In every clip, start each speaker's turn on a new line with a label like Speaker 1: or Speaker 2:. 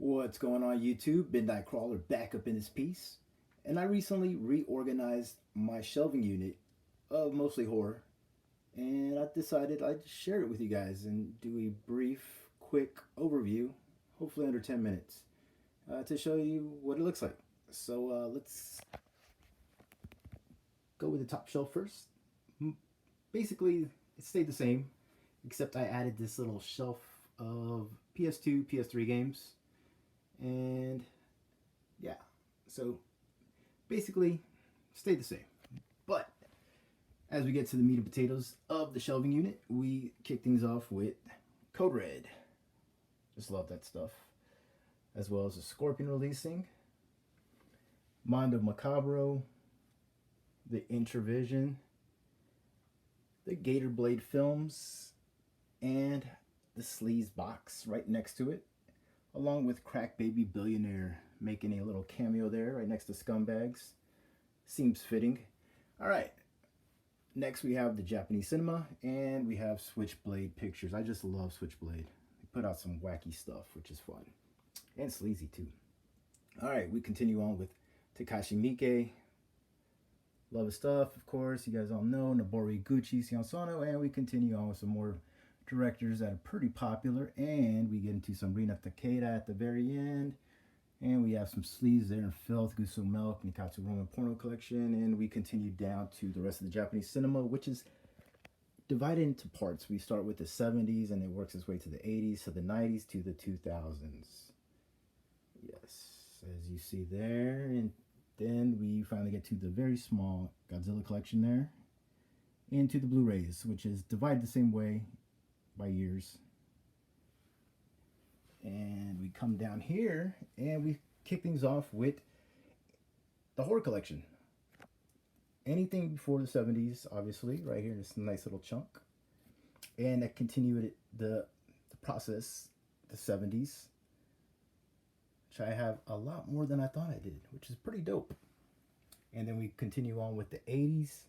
Speaker 1: What's going on YouTube? Midnitekrawlr back up in this piece. And I recently reorganized my shelving unit of mostly horror. And I decided I'd share it with you guys and do a brief, quick overview, hopefully under 10 minutes, to show you what it looks like. So let's go with the top shelf first. Basically, it stayed the same, except I added this little shelf of PS2, PS3 games. And yeah, so basically stayed the same. But as we get to the meat and potatoes of the shelving unit, we kick things off with Code Red. Just love that stuff. As well as the Scorpion releasing, Mondo Macabro, the Intravision, the Gator Blade films, and the Sleaze box right next to it, along with Crack Baby Billionaire making a little cameo there right next to Scumbags. Seems fitting. All right. Next we have the Japanese cinema, and we have Switchblade Pictures. I just love Switchblade. They put out some wacky stuff, which is fun. And sleazy too. All right, we continue on with Takashi Miike. Love his stuff, of course. You guys all know Noboru Gucci, Sion Sono, and we continue on with some more directors that are pretty popular, and we get into some Rina Takeda at the very end, and we have some sleeves there in Filth, Gusu Milk, Nikatsu Roman Porno Collection, and we continue down to the rest of the Japanese cinema, which is divided into parts. We start with the 70s, and it works its way to the 80s, to the 90s, to the 2000s. Yes, as you see there, and then we finally get to the very small Godzilla collection there, into the Blu-rays, which is divided the same way by years. And we come down here and we kick things off with the horror collection. Anything before the 70s, obviously, right here in this nice little chunk. And that continued the process, the 70s, which I have a lot more than I thought I did, which is pretty dope. And then we continue on with the 80s.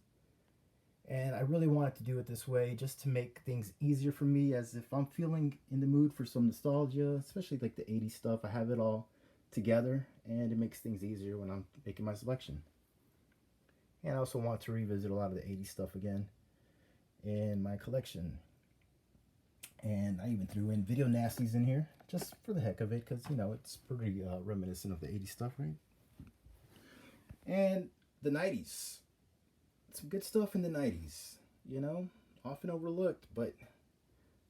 Speaker 1: And I really wanted to do it this way just to make things easier for me, as if I'm feeling in the mood for some nostalgia, especially like the 80s stuff, I have it all together and it makes things easier when I'm making my selection. And I also want to revisit a lot of the 80s stuff again in my collection. And I even threw in Video Nasties in here just for the heck of it, because, you know, it's pretty reminiscent of the 80s stuff, right? And the 90s. Some good stuff in the 90s, you know, often overlooked, but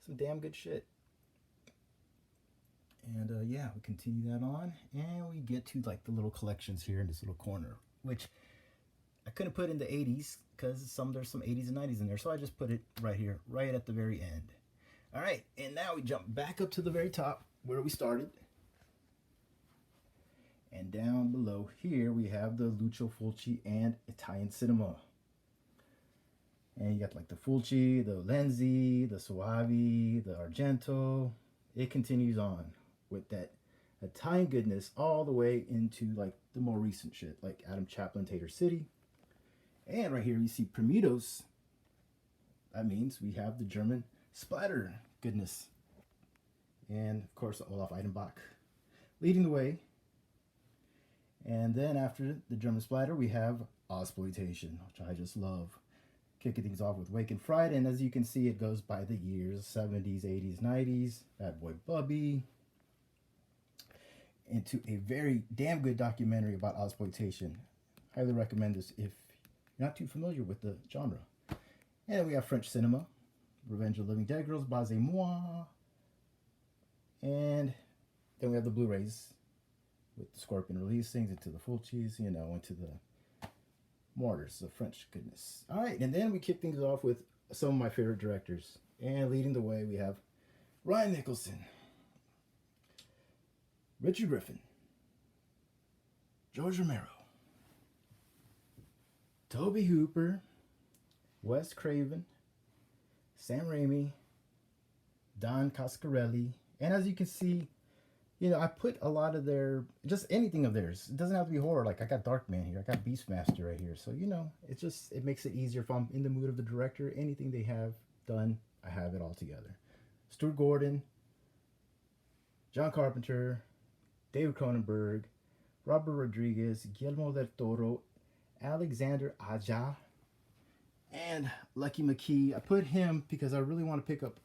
Speaker 1: some damn good shit. And yeah, we continue that on, and we get to like the little collections here in this little corner, which I couldn't put in the 80s because there's some 80s and 90s in there, so I just put it right here, right at the very end. All right, and now we jump back up to the very top where we started. And down below here we have the Lucio Fulci and Italian cinema. And you got like the Fulci, the Lenzi, the Soavi, the Argento. It continues on with that Italian goodness all the way into like the more recent shit, like Adam Chaplin, Tater City. And right here you see Primitos. That means we have the German splatter goodness. And of course Olaf Eidenbach leading the way. And then after the German splatter we have Ozploitation, which I just love. Kicking things off with Wake and Fright, and as you can see, it goes by the years, 70s, 80s, 90s, Bad Boy Bubby, into a very damn good documentary about Ozploitation. Highly recommend this if you're not too familiar with the genre. And we have French cinema, Revenge of the Living Dead Girls, Base Moi, and then we have the Blu-rays with the Scorpion releasings, into the Fulcis, you know, into the Mortars, the French goodness. All right, and then we kick things off with some of my favorite directors. And leading the way, we have Ryan Nicholson, Richard Griffin, George Romero, Tobe Hooper, Wes Craven, Sam Raimi, Don Coscarelli. And as you can see, you know, I put a lot of their, just anything of theirs. It doesn't have to be horror. Like I got Darkman here. I got Beastmaster right here. So, you know, it's just, it makes it easier if I'm in the mood of the director. Anything they have done, I have it all together. Stuart Gordon, John Carpenter, David Cronenberg, Robert Rodriguez, Guillermo del Toro, Alexander Aja, and Lucky McKee. I put him because I really want to pick up,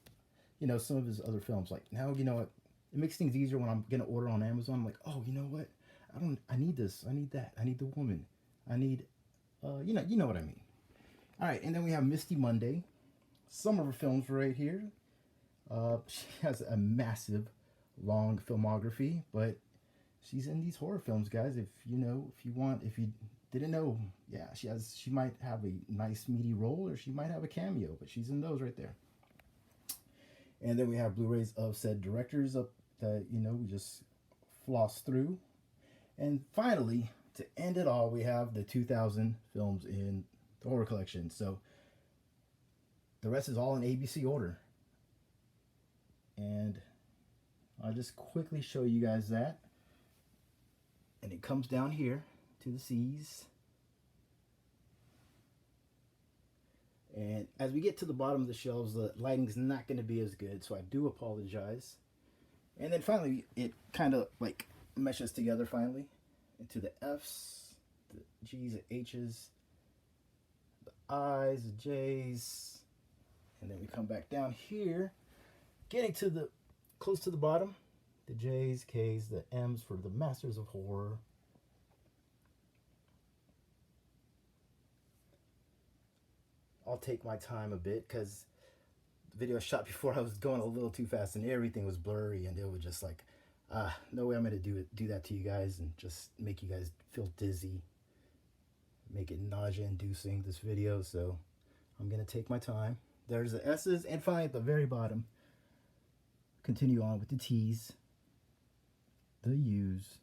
Speaker 1: some of his other films. Like now, what? It makes things easier when I'm gonna order on Amazon. I'm like, oh, you know what? I need this. I need that. I need the woman. I need, you know what I mean. All right, and then we have Misty Monday. Some of her films right here. She has a massive, long filmography, but she's in these horror films, guys. If you didn't know, yeah, she might have a nice meaty role, or she might have a cameo, but she's in those right there. And then we have Blu-rays of said directors up that we just floss through. And finally, to end it all, we have the 2000 films in the horror collection. So the rest is all in ABC order. And I'll just quickly show you guys that. And it comes down here to the C's. And as we get to the bottom of the shelves, the lighting's not going to be as good, so I do apologize. And then finally, it kind of like meshes together finally into the F's, the G's, the H's, the I's, the J's, and then we come back down here, getting to the close to the bottom, the J's, K's, the M's for the Masters of Horror. I'll take my time a bit because the video I shot before I was going a little too fast and everything was blurry, and it was just like, no way I'm gonna do that to you guys and just make you guys feel dizzy, make it nausea-inducing, this video. So I'm gonna take my time. There's the S's, and finally at the very bottom, continue on with the T's, the U's.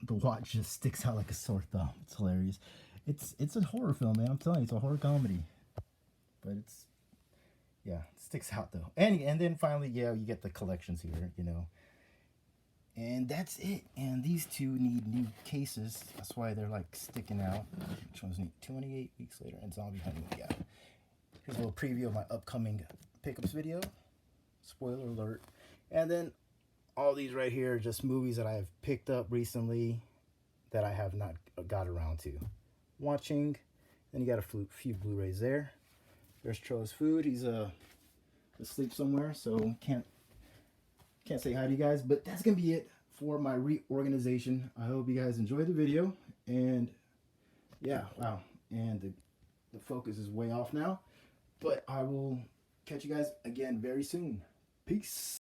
Speaker 1: The watch just sticks out like a sore thumb. It's hilarious. It's a horror film, man. I'm telling you, it's a horror comedy. But it sticks out though. And then finally, yeah, you get the collections here, And that's it. And these two need new cases. That's why they're like sticking out. Which ones need 28 weeks later and Zombie Honeymoon. Yeah. Here's a little preview of my upcoming pickups video. Spoiler alert. And then all these right here are just movies that I have picked up recently that I have not got around to watching. Then you got a few Blu-rays there. There's Tro's food. He's asleep somewhere, so can't say hi to you guys. But that's gonna be it for my reorganization. I hope you guys enjoyed the video. And yeah, wow. And the focus is way off now. But I will catch you guys again very soon. Peace.